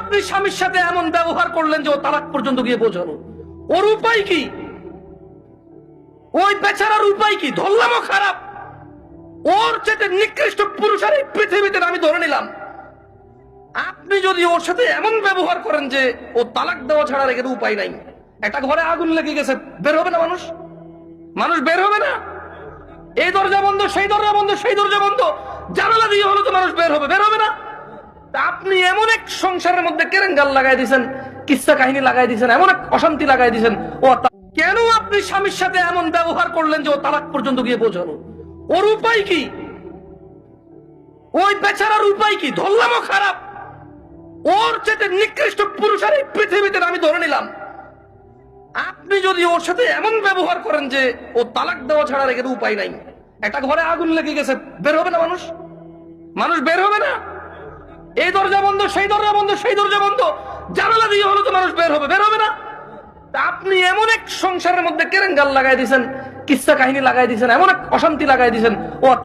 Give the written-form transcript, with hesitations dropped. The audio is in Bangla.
আপনি স্বামীর সাথে এমন ব্যবহার করলেন যে ও তালাক পর্যন্ত গিয়ে পৌঁছালো? ওর উপায় কি? ওই বেচারার উপায় কি? ধরলামও খারাপ, ওর চেয়ে নিকৃষ্ট পুরুষ আর এই পৃথিবীতে আমি ধরে নিলাম। আপনি যদি ওর সাথে এমন ব্যবহার করেন যে ও তালাক দেওয়া ছাড়া রেখে উপায় নাই, একটা ঘরে আগুন লেগে গেছে, বের হবে না মানুষ? মানুষ বের হবে না? এই দরজা বন্ধ, সেই দরজা বন্ধ, সেই দরজা বন্ধ, জানালা দিয়ে হলো তো মানুষ বের হবে, বের হবে না? আপনি এমন এক সংসারের মধ্যে কেরেঙ্গাল লাগাই দিয়েছেন, কিস্সা কাহিনী লাগাই দিয়েছেন, এমন এক অশান্তি লাগাই দিয়েছেন। কেন আপনি স্বামীর সাথে এমন ব্যবহার করলেন যে ও তালাক পর্যন্ত গিয়ে পৌঁছালো? ওর উপায় কি? ওই বেচারার উপায় কি? ধরলামও খারাপ, ওর চেয়ে নিকৃষ্ট পুরুষ আর এই পৃথিবীতে আমি ধরে নিলাম। আপনি যদি ওর সাথে এমন ব্যবহার করেন যে ও তালাক দেওয়া ছাড়া রেখে উপায় নাই, একটা ঘরে আগুন লেগে গেছে, বের হবে না মানুষ? মানুষ বের হবে না? এই দরজা বন্ধ, সেই দরজা বন্ধ, সেই দরজা বন্ধ, জানালা দিয়ে হলো তো মানুষ বের হবে, বের হবে না? আপনি এমন এক সংসারের মধ্যে কেরেঙ্গাল লাগাই দিয়েছেন, কিস্সা কাহিনী লাগাই দিয়েছেন, এমন এক অশান্তি লাগাই দিয়েছেন।